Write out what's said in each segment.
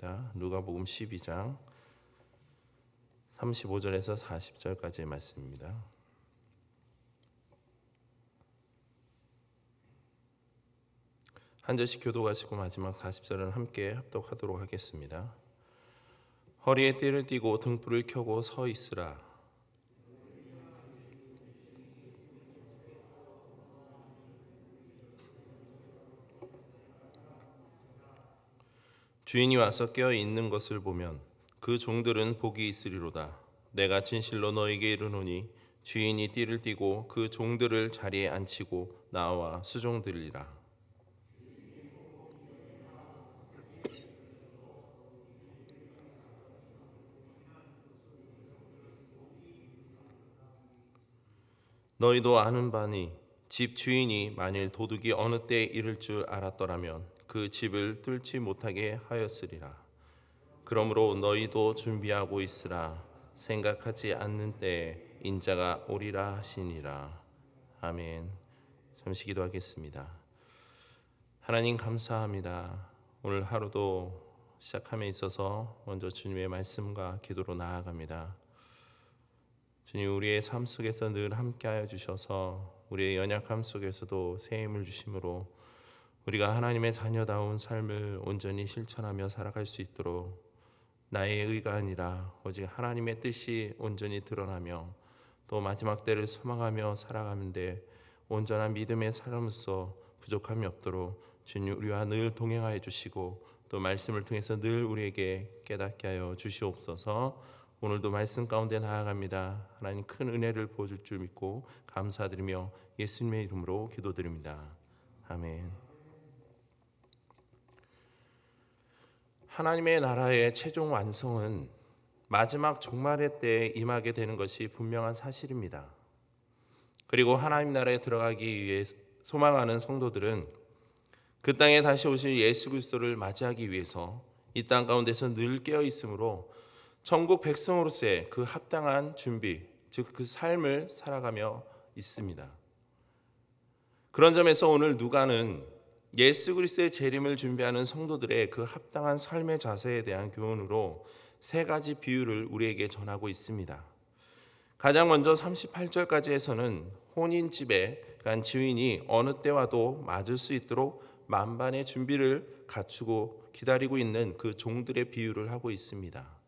말씀입니다. 누가복음 12장 35절에서 40절까지의 말씀입니다. 한 절씩 교도하시고 마지막 40절은 함께 합독하도록 하겠습니다. 허리에 띠를 띠고 등불을 켜고 서 있으라. 주인이 와서 깨어 있는 것을 보면 그 종들은 복이 있으리로다. 내가 진실로 너에게 이르노니 주인이 띠를 띠고 그 종들을 자리에 앉히고 나와 수종들리라. 너희도 아는 바니 집 주인이 만일 도둑이 어느 때에 이를 줄 알았더라면 그 집을 뚫지 못하게 하였으리라. 그러므로 너희도 준비하고 있으라. 생각하지 않는 때에 인자가 오리라 하시니라. 아멘. 잠시 기도하겠습니다. 하나님 감사합니다. 오늘 하루도 시작함에 있어서 먼저 주님의 말씀과 기도로 나아갑니다. 주님, 우리의 삶 속에서 늘 함께하여 주셔서 우리의 연약함 속에서도 새 힘을 주심으로 우리가 하나님의 자녀다운 삶을 온전히 실천하며 살아갈 수 있도록 나의 의가 아니라 오직 하나님의 뜻이 온전히 드러나며 또 마지막 때를 소망하며 살아가는데 온전한 믿음의 삶으로서 부족함이 없도록 주님 우리와 늘 동행하여 주시고 또 말씀을 통해서 늘 우리에게 깨닫게 하여 주시옵소서. 오늘도 말씀 가운데 나아갑니다. 하나님 큰 은혜를 부어줄 줄 믿고 감사드리며 예수님의 이름으로 기도드립니다. 아멘. 하나님의 나라의 최종 완성은 마지막 종말의 때에 임하게 되는 것이 분명한 사실입니다. 그리고 하나님 나라에 들어가기 위해 소망하는 성도들은 그 땅에 다시 오실 예수 그리스도를 맞이하기 위해서 이 땅 가운데서 늘 깨어 있으므로 천국 백성으로서의 그 합당한 준비, 즉 그 삶을 살아가며 있습니다. 그런 점에서 오늘 누가는 예수 그리스도의 재림을 준비하는 성도들의 그 합당한 삶의 자세에 대한 교훈으로 세 가지 비유를 우리에게 전하고 있습니다. 가장 먼저 38절까지에서는 혼인집에 간 주인이 어느 때와도 맞을 수 있도록 만반의 준비를 갖추고 기다리고 있는 그 종들의 비유를 하고 있습니다.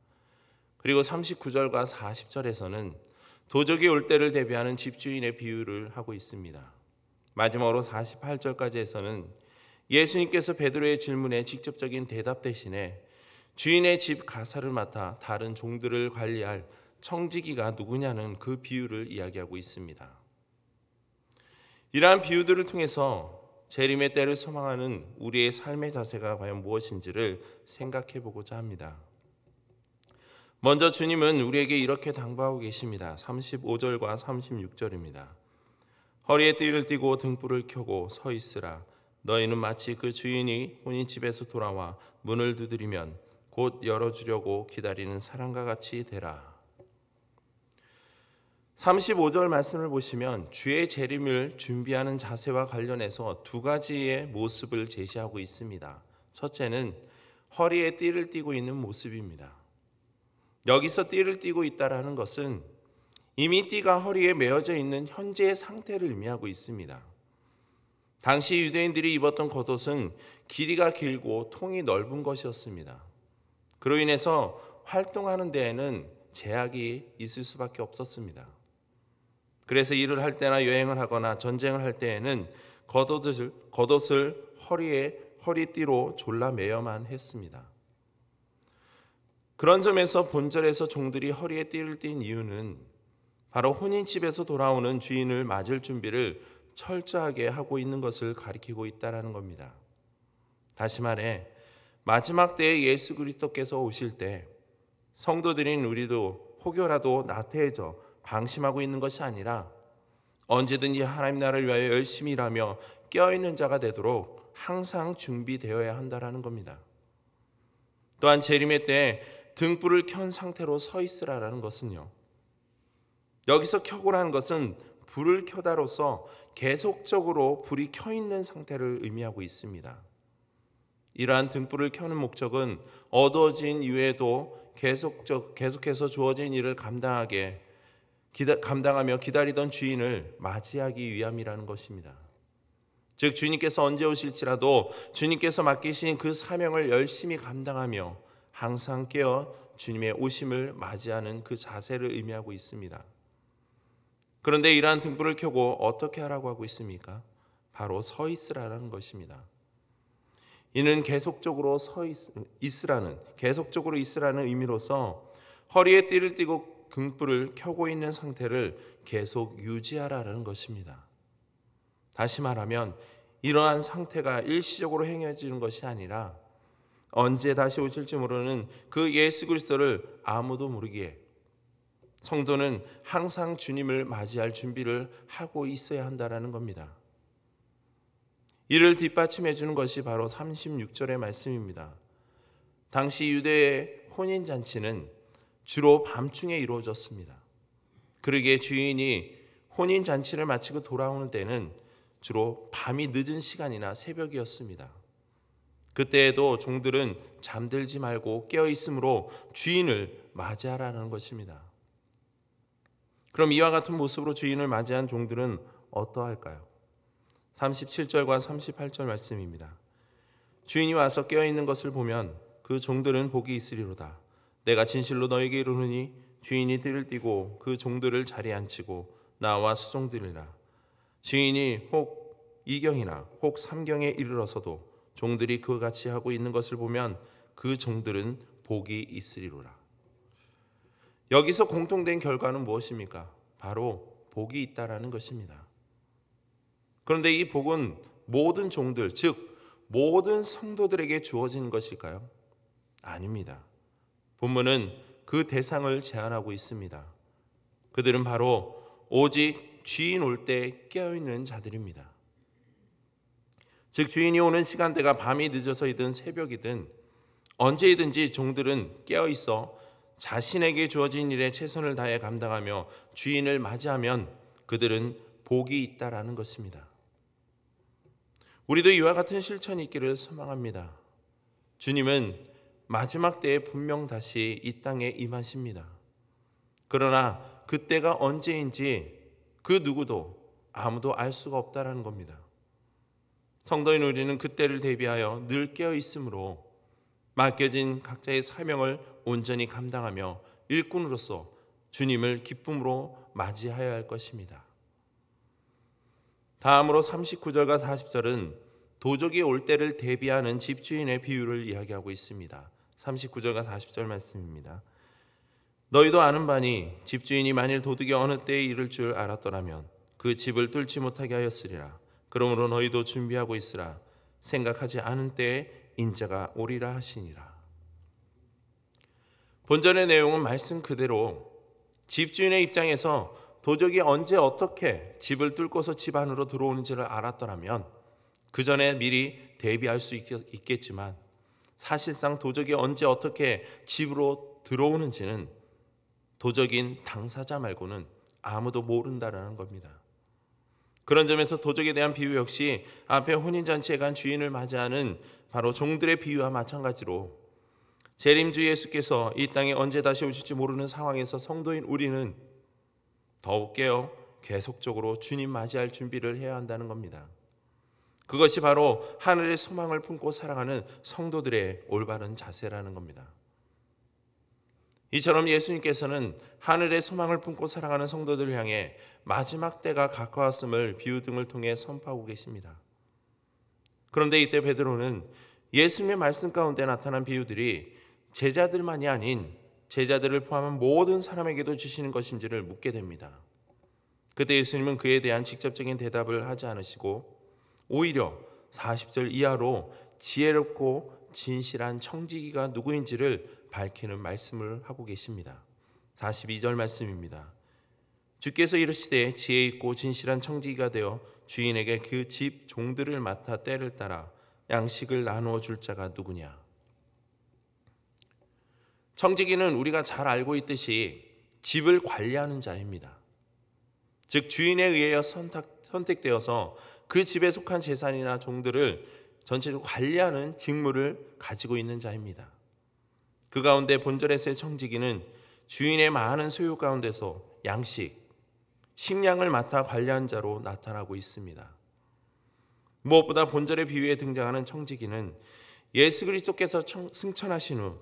그리고 39절과 40절에서는 도적이 올 때를 대비하는 집주인의 비유를 하고 있습니다. 마지막으로 48절까지에서는 예수님께서 베드로의 질문에 직접적인 대답 대신에 주인의 집 가사를 맡아 다른 종들을 관리할 청지기가 누구냐는 그 비유를 이야기하고 있습니다. 이러한 비유들을 통해서 재림의 때를 소망하는 우리의 삶의 자세가 과연 무엇인지를 생각해 보고자 합니다. 먼저 주님은 우리에게 이렇게 당부하고 계십니다. 35절과 36절입니다. 허리에 띠를 띠고 등불을 켜고 서 있으라. 너희는 마치 그 주인이 혼인집에서 돌아와 문을 두드리면 곧 열어주려고 기다리는 사람과 같이 되라. 35절 말씀을 보시면 주의 재림을 준비하는 자세와 관련해서 두 가지의 모습을 제시하고 있습니다. 첫째는 허리에 띠를 띠고 있는 모습입니다. 여기서 띠를 띠고 있다라는 것은 이미 띠가 허리에 메어져 있는 현재의 상태를 의미하고 있습니다. 당시 유대인들이 입었던 겉옷은 길이가 길고 통이 넓은 것이었습니다. 그로 인해서 활동하는 데에는 제약이 있을 수밖에 없었습니다. 그래서 일을 할 때나 여행을 하거나 전쟁을 할 때에는 겉옷을 허리띠로 졸라 매어만 했습니다. 그런 점에서 본절에서 종들이 허리에 띠를 띈 이유는 바로 혼인집에서 돌아오는 주인을 맞을 준비를 철저하게 하고 있는 것을 가리키고 있다는 겁니다. 다시 말해 마지막 때에 예수 그리스도께서 오실 때 성도들인 우리도 혹여라도 나태해져 방심하고 있는 것이 아니라 언제든지 하나님 나라를 위하여 열심히 일하며 깨어있는 자가 되도록 항상 준비되어야 한다는 겁니다. 또한 재림의 때 등불을 켠 상태로 서 있으라는 것은요, 여기서 켜고라는 것은 불을 켜다로서 계속적으로 불이 켜 있는 상태를 의미하고 있습니다. 이러한 등불을 켜는 목적은 어두워진 이후에도 계속해서 주어진 일을 감당하며 기다리던 주인을 맞이하기 위함이라는 것입니다. 즉 주님께서 언제 오실지라도 주님께서 맡기신 그 사명을 열심히 감당하며 항상 깨어 주님의 오심을 맞이하는 그 자세를 의미하고 있습니다. 그런데 이러한 등불을 켜고 어떻게 하라고 하고 있습니까? 바로 서 있으라는 것입니다. 이는 계속적으로 있으라는 의미로서 허리에 띠를 띠고 등불을 켜고 있는 상태를 계속 유지하라는 것입니다. 다시 말하면 이러한 상태가 일시적으로 행해지는 것이 아니라 언제 다시 오실지 모르는 그 예수 그리스도를 아무도 모르기에 성도는 항상 주님을 맞이할 준비를 하고 있어야 한다는 겁니다. 이를 뒷받침해 주는 것이 바로 36절의 말씀입니다. 당시 유대의 혼인잔치는 주로 밤중에 이루어졌습니다. 그러기에 주인이 혼인잔치를 마치고 돌아오는 때는 주로 밤이 늦은 시간이나 새벽이었습니다. 그때에도 종들은 잠들지 말고 깨어 있으므로 주인을 맞이하라는 것입니다. 그럼 이와 같은 모습으로 주인을 맞이한 종들은 어떠할까요? 37절과 38절 말씀입니다. 주인이 와서 깨어있는 것을 보면 그 종들은 복이 있으리로다. 내가 진실로 너에게 이르노니 주인이 띠를 띠고 그 종들을 자리에 앉히고 나와 수종들이라. 주인이 혹 2경이나 혹 3경에 이르러서도 종들이 그와 같이 하고 있는 것을 보면 그 종들은 복이 있으리로라. 여기서 공통된 결과는 무엇입니까? 바로 복이 있다라는 것입니다. 그런데 이 복은 모든 종들, 즉 모든 성도들에게 주어진 것일까요? 아닙니다. 본문은 그 대상을 제한하고 있습니다. 그들은 바로 오직 주인 올 때 깨어있는 자들입니다. 즉 주인이 오는 시간대가 밤이 늦어서이든 새벽이든 언제이든지 종들은 깨어있어 자신에게 주어진 일에 최선을 다해 감당하며 주인을 맞이하면 그들은 복이 있다라는 것입니다. 우리도 이와 같은 실천이 있기를 소망합니다. 주님은 마지막 때에 분명 다시 이 땅에 임하십니다. 그러나 그때가 언제인지 그 누구도 아무도 알 수가 없다라는 겁니다. 성도인 우리는 그때를 대비하여 늘 깨어 있으므로 맡겨진 각자의 사명을 온전히 감당하며 일꾼으로서 주님을 기쁨으로 맞이하여야 할 것입니다. 다음으로 39절과 40절은 도적이 올 때를 대비하는 집주인의 비유를 이야기하고 있습니다. 39절과 40절 말씀입니다. 너희도 아는 바니 집주인이 만일 도둑이 어느 때에 이를 줄 알았더라면 그 집을 뚫지 못하게 하였으리라. 그러므로 너희도 준비하고 있으라. 생각하지 않은 때에 인자가 오리라 하시니라. 본전의 내용은 말씀 그대로 집주인의 입장에서 도적이 언제 어떻게 집을 뚫고서 집 안으로 들어오는지를 알았더라면 그 전에 미리 대비할 수 있겠지만 사실상 도적이 언제 어떻게 집으로 들어오는지는 도적인 당사자 말고는 아무도 모른다는 겁니다. 그런 점에서 도적에 대한 비유 역시 앞에 혼인잔치에 간 주인을 맞이하는 바로 종들의 비유와 마찬가지로 재림주 예수께서 이 땅에 언제 다시 오실지 모르는 상황에서 성도인 우리는 더욱 깨어 계속적으로 주님 맞이할 준비를 해야 한다는 겁니다. 그것이 바로 하늘의 소망을 품고 살아가는 성도들의 올바른 자세라는 겁니다. 이처럼 예수님께서는 하늘의 소망을 품고 살아가는 성도들을 향해 마지막 때가 가까웠음을 비유 등을 통해 선포하고 계십니다. 그런데 이때 베드로는 예수님의 말씀 가운데 나타난 비유들이 제자들만이 아닌 제자들을 포함한 모든 사람에게도 주시는 것인지를 묻게 됩니다. 그때 예수님은 그에 대한 직접적인 대답을 하지 않으시고 오히려 40절 이하로 지혜롭고 진실한 청지기가 누구인지를 밝히는 말씀을 하고 계십니다. 42절 말씀입니다. 주께서 이르시되 지혜 있고 진실한 청지기가 되어 주인에게 그 집 종들을 맡아 때를 따라 양식을 나누어 줄 자가 누구냐. 청지기는 우리가 잘 알고 있듯이 집을 관리하는 자입니다. 즉 주인에 의하여 선택되어서 그 집에 속한 재산이나 종들을 전체적으로 관리하는 직무를 가지고 있는 자입니다. 그 가운데 본절에서의 청지기는 주인의 많은 소유 가운데서 양식, 식량을 맡아 관리한 자로 나타나고 있습니다. 무엇보다 본절의 비유에 등장하는 청지기는 예수 그리스도께서 승천하신 후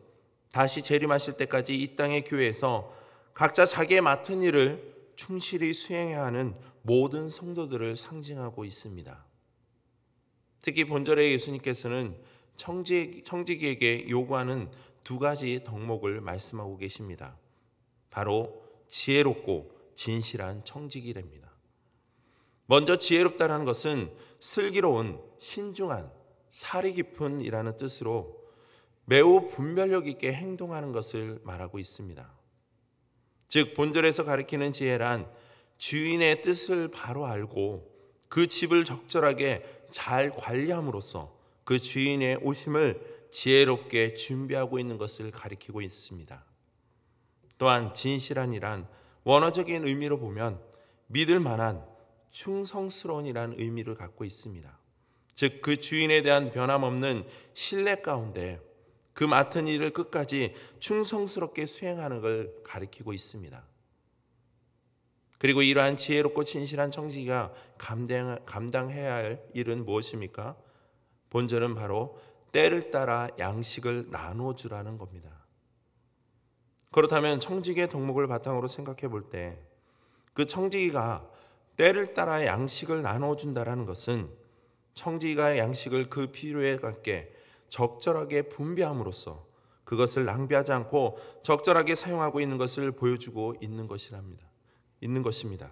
다시 재림하실 때까지 이 땅의 교회에서 각자 자기의 맡은 일을 충실히 수행해야 하는 모든 성도들을 상징하고 있습니다. 특히 본절에 예수님께서는 청지기에게 요구하는 두 가지 덕목을 말씀하고 계십니다. 바로 지혜롭고 진실한 청지기랍니다. 먼저 지혜롭다라는 것은 슬기로운, 신중한, 사리 깊은 이라는 뜻으로 매우 분별력 있게 행동하는 것을 말하고 있습니다. 즉 본절에서 가리키는 지혜란 주인의 뜻을 바로 알고 그 집을 적절하게 잘 관리함으로써 그 주인의 오심을 지혜롭게 준비하고 있는 것을 가리키고 있습니다. 또한 진실한이란 원어적인 의미로 보면 믿을 만한 충성스러운이라는 의미를 갖고 있습니다. 즉 그 주인에 대한 변함없는 신뢰 가운데 그 맡은 일을 끝까지 충성스럽게 수행하는 걸 가리키고 있습니다. 그리고 이러한 지혜롭고 진실한 청지기가 감당해야 할 일은 무엇입니까? 본절은 바로 때를 따라 양식을 나눠주라는 겁니다. 그렇다면 청지기의 덕목을 바탕으로 생각해 볼 때 그 청지기가 때를 따라 양식을 나눠준다는 것은 청지기가 양식을 그 필요에 맞게 적절하게 분배함으로써 그것을 낭비하지 않고 적절하게 사용하고 있는 것을 보여주고 있는 것입니다.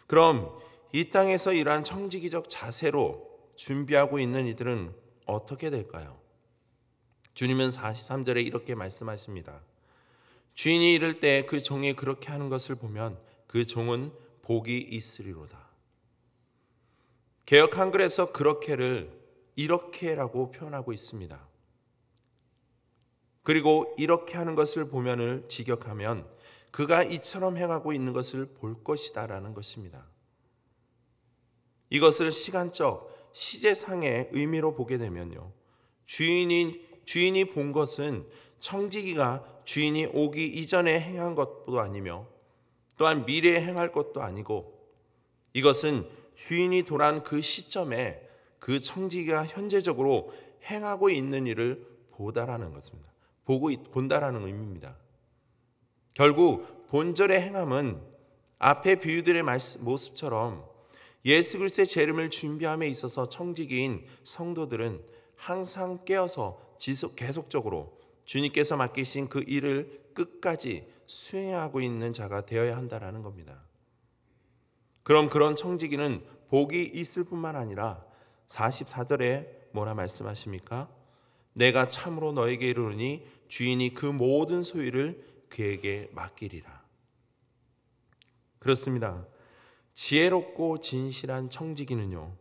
그럼 이 땅에서 이러한 청지기적 자세로 준비하고 있는 이들은 어떻게 될까요? 주님은 43절에 이렇게 말씀하십니다. 주인이 이를 때 그 종이 그렇게 하는 것을 보면 그 종은 복이 있으리로다. 개역 한글에서 그렇게를 이렇게라고 표현하고 있습니다. 그리고 이렇게 하는 것을 보면을 직역하면 그가 이처럼 행하고 있는 것을 볼 것이다라는 것입니다. 이것을 시간적 시제상의 의미로 보게 되면요, 주인이 본 것은 청지기가 주인이 오기 이전에 행한 것도 아니며 또한 미래에 행할 것도 아니고 이것은 주인이 돌아온 그 시점에 그 청지기가 현재적으로 행하고 있는 일을 보다라는 것입니다. 본다라는 의미입니다. 결국 본절의 행함은 앞의 비유들의 모습처럼 예수 그리스도의 재림을 준비함에 있어서 청지기인 성도들은 항상 깨어서 계속적으로 주님께서 맡기신 그 일을 끝까지 수행하고 있는 자가 되어야 한다라는 겁니다. 그럼 그런 청지기는 복이 있을 뿐만 아니라 44절에 뭐라 말씀하십니까? 내가 참으로 너에게 이르노니 주인이 그 모든 소유를 그에게 맡기리라. 그렇습니다. 지혜롭고 진실한 청지기는요,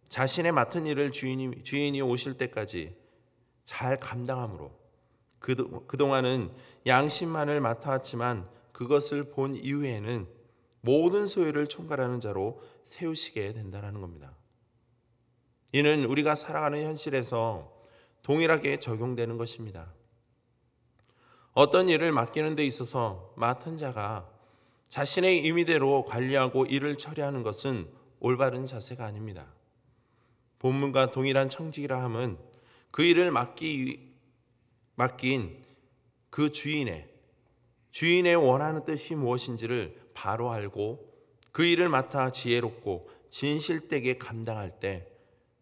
자신의 맡은 일을 주인이 오실 때까지 잘 감당함으로 그동안은 양심만을 맡아왔지만 그것을 본 이후에는 모든 소유를 총괄하는 자로 세우시게 된다는 겁니다. 이는 우리가 살아가는 현실에서 동일하게 적용되는 것입니다. 어떤 일을 맡기는 데 있어서 맡은 자가 자신의 임의대로 관리하고 일을 처리하는 것은 올바른 자세가 아닙니다. 본문과 동일한 청지기라 함은 그 일을 맡긴 그 주인의 원하는 뜻이 무엇인지를 바로 알고 그 일을 맡아 지혜롭고 진실되게 감당할 때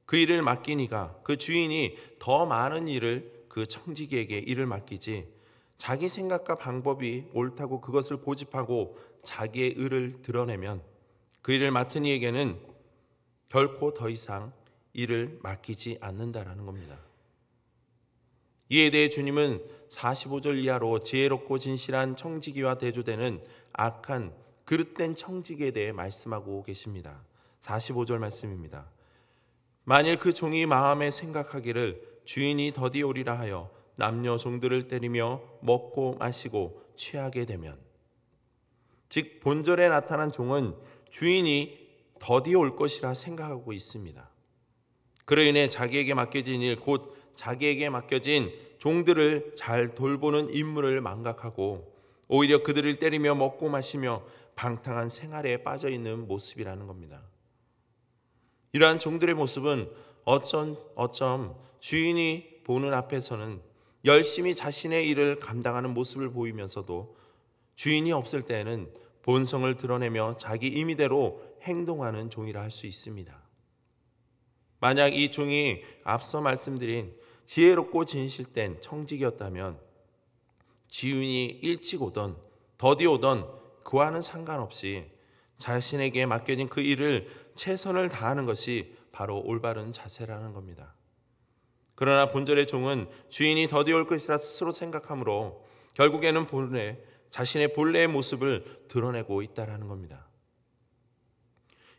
그 일을 맡긴 이가, 그 주인이 더 많은 일을 그 청지기에게 일을 맡기지 자기 생각과 방법이 옳다고 그것을 고집하고 자기의 의를 드러내면 그 일을 맡은 이에게는 결코 더 이상 일을 맡기지 않는다라는 겁니다. 이에 대해 주님은 45절 이하로 지혜롭고 진실한 청지기와 대조되는 악한 그릇된 청지기에 대해 말씀하고 계십니다. 45절 말씀입니다. 만일 그 종이 마음에 생각하기를 주인이 더디 오리라 하여 남녀 종들을 때리며 먹고 마시고 취하게 되면, 즉 본절에 나타난 종은 주인이 더디 올 것이라 생각하고 있습니다. 그로 인해 자기에게 맡겨진 일, 곧 자기에게 맡겨진 종들을 잘 돌보는 임무를 망각하고 오히려 그들을 때리며 먹고 마시며 방탕한 생활에 빠져 있는 모습이라는 겁니다. 이러한 종들의 모습은 어쩜 주인이 보는 앞에서는 열심히 자신의 일을 감당하는 모습을 보이면서도 주인이 없을 때에는 본성을 드러내며 자기 임의대로 행동하는 종이라 할 수 있습니다. 만약 이 종이 앞서 말씀드린 지혜롭고 진실된 청직이었다면 주인이 일찍 오던 더디 오던 그와는 상관없이 자신에게 맡겨진 그 일을 최선을 다하는 것이 바로 올바른 자세라는 겁니다. 그러나 본절의 종은 주인이 더디 올 것이라 스스로 생각하므로 결국에는 자신의 본래의 모습을 드러내고 있다는 겁니다.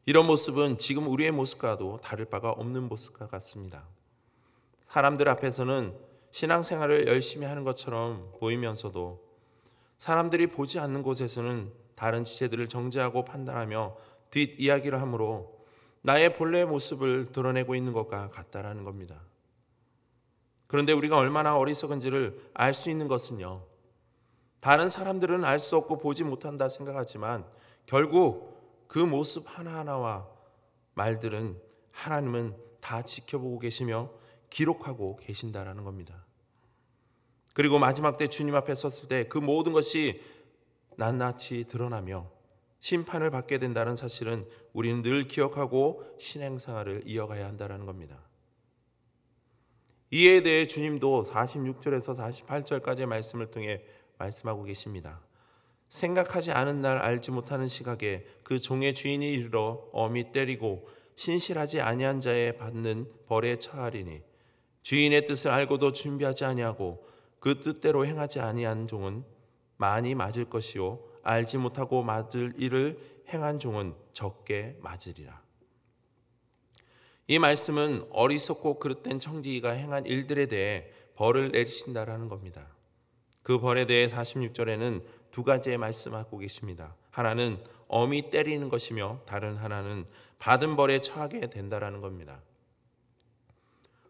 이런 모습은 지금 우리의 모습과도 다를 바가 없는 모습과 같습니다. 사람들 앞에서는 신앙생활을 열심히 하는 것처럼 보이면서도 사람들이 보지 않는 곳에서는 다른 지체들을 정죄하고 판단하며 뒷이야기를 하므로 나의 본래의 모습을 드러내고 있는 것과 같다라는 겁니다. 그런데 우리가 얼마나 어리석은지를 알 수 있는 것은요, 다른 사람들은 알 수 없고 보지 못한다 생각하지만 결국 그 모습 하나하나와 말들은 하나님은 다 지켜보고 계시며 기록하고 계신다라는 겁니다. 그리고 마지막 때 주님 앞에 섰을 때 그 모든 것이 낱낱이 드러나며 심판을 받게 된다는 사실은 우리는 늘 기억하고 신앙생활을 이어가야 한다는 겁니다. 이에 대해 주님도 46절에서 48절까지의 말씀을 통해 말씀하고 계십니다. 생각하지 않은 날 알지 못하는 시각에 그 종의 주인이 이르러 엄히 때리고 신실하지 아니한 자에 받는 벌에 처하리니 주인의 뜻을 알고도 준비하지 아니하고 그 뜻대로 행하지 아니한 종은 많이 맞을 것이요 알지 못하고 맞을 일을 행한 종은 적게 맞으리라. 이 말씀은 어리석고 그릇된 청지기가 행한 일들에 대해 벌을 내리신다라는 겁니다. 그 벌에 대해 46절에는 두 가지의 말씀하고 계십니다. 하나는 엄히 때리는 것이며 다른 하나는 받은 벌에 처하게 된다라는 겁니다.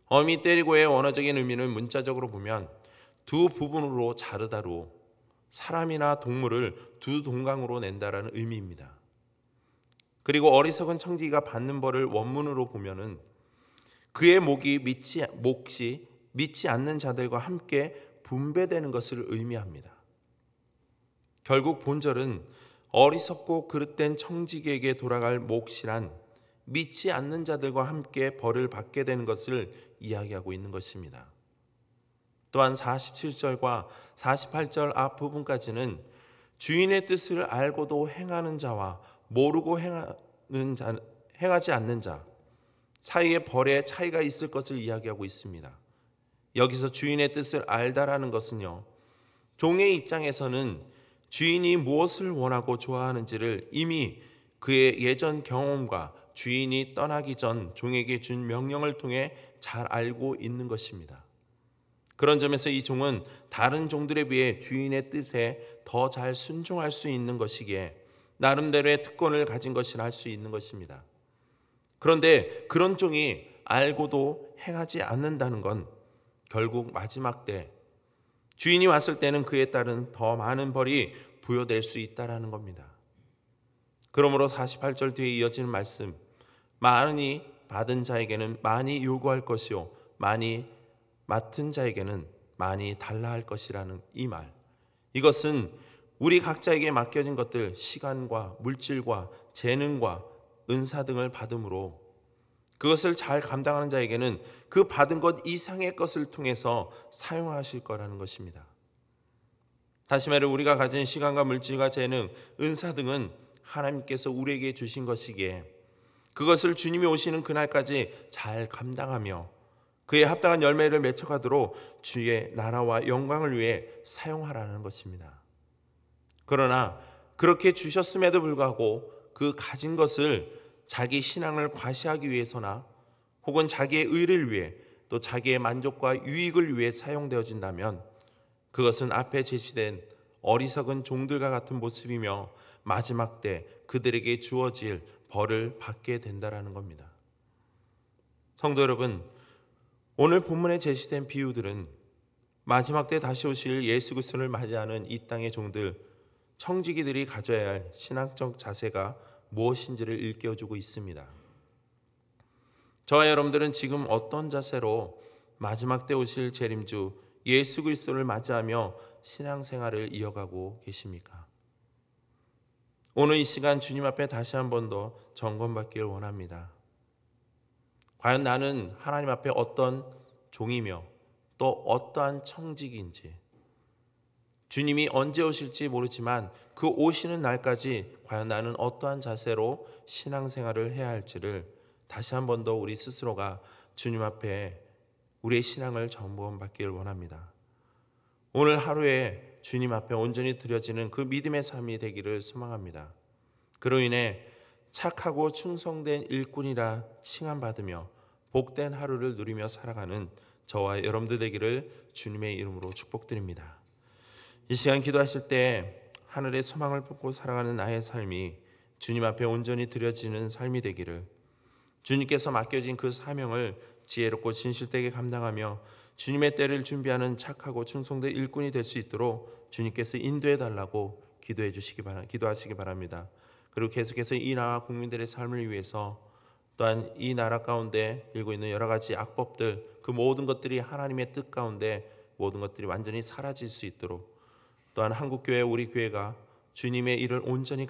엄히 때리고의 원어적인 의미는 문자적으로 보면 두 부분으로 자르다로 사람이나 동물을 두 동강으로 낸다라는 의미입니다. 그리고 어리석은 청지기가 받는 벌을 원문으로 보면은 그의 몫이 믿지 않는 자들과 함께 분배되는 것을 의미합니다. 결국 본절은 어리석고 그릇된 청지기에게 돌아갈 몫이란 믿지 않는 자들과 함께 벌을 받게 되는 것을 이야기하고 있는 것입니다. 또한 47절과 48절 앞부분까지는 주인의 뜻을 알고도 행하는 자와 모르고 행하지 않는 자 사이의 벌의 차이가 있을 것을 이야기하고 있습니다. 여기서 주인의 뜻을 알다라는 것은요, 종의 입장에서는 주인이 무엇을 원하고 좋아하는지를 이미 그의 예전 경험과 주인이 떠나기 전 종에게 준 명령을 통해 잘 알고 있는 것입니다. 그런 점에서 이 종은 다른 종들에 비해 주인의 뜻에 더 잘 순종할 수 있는 것이기에 나름대로의 특권을 가진 것이라 할 수 있는 것입니다. 그런데 그런 종이 알고도 행하지 않는다는 건 결국 마지막 때 주인이 왔을 때는 그에 따른 더 많은 벌이 부여될 수 있다는 겁니다. 그러므로 48절 뒤에 이어지는 말씀, 많이 받은 자에게는 많이 요구할 것이요 많이 맡은 자에게는 많이 달라 할 것이라는 이 말, 이것은 우리 각자에게 맡겨진 것들, 시간과 물질과 재능과 은사 등을 받음으로 그것을 잘 감당하는 자에게는 그 받은 것 이상의 것을 통해서 사용하실 거라는 것입니다. 다시 말해 우리가 가진 시간과 물질과 재능, 은사 등은 하나님께서 우리에게 주신 것이기에 그것을 주님이 오시는 그날까지 잘 감당하며 그에 합당한 열매를 맺혀가도록 주의 나라와 영광을 위해 사용하라는 것입니다. 그러나 그렇게 주셨음에도 불구하고 그 가진 것을 자기 신앙을 과시하기 위해서나 혹은 자기의 의를 위해 또 자기의 만족과 유익을 위해 사용되어진다면 그것은 앞에 제시된 어리석은 종들과 같은 모습이며 마지막 때 그들에게 주어질 벌을 받게 된다라는 겁니다. 성도 여러분, 오늘 본문에 제시된 비유들은 마지막 때 다시 오실 예수 그리스도를 맞이하는 이 땅의 종들, 청지기들이 가져야 할 신앙적 자세가 무엇인지를 일깨워주고 있습니다. 저와 여러분들은 지금 어떤 자세로 마지막 때 오실 재림주 예수 그리스도를 맞이하며 신앙생활을 이어가고 계십니까? 오늘 이 시간 주님 앞에 다시 한 번 더 점검받기를 원합니다. 과연 나는 하나님 앞에 어떤 종이며 또 어떠한 청직인지, 주님이 언제 오실지 모르지만 그 오시는 날까지 과연 나는 어떠한 자세로 신앙생활을 해야 할지를 다시 한 번 더 우리 스스로가 주님 앞에 우리의 신앙을 점검받기를 원합니다. 오늘 하루에 주님 앞에 온전히 드려지는 그 믿음의 삶이 되기를 소망합니다. 그로 인해 착하고 충성된 일꾼이라 칭함받으며 복된 하루를 누리며 살아가는 저와 여러분들 되기를 주님의 이름으로 축복드립니다. 이 시간 기도하실 때 하늘의 소망을 품고 살아가는 나의 삶이 주님 앞에 온전히 드려지는 삶이 되기를, 주님께서 맡겨진 그 사명을 지혜롭고 진실되게 감당하며 주님의 때를 준비하는 착하고 충성된 일꾼이 될 수 있도록 주님께서 인도해 달라고 기도하시기 바랍니다. 그리고 계속해서 이 나라 국민들의 삶을 위해서, 또한 이 나라 가운데 일고 있는 여러 가지 악법들, 그 모든 것들이 하나님의 뜻 가운데 모든 것들이 완전히 사라질 수 있도록, 또한 한국교회 우리 교회가 주님의 일을 온전히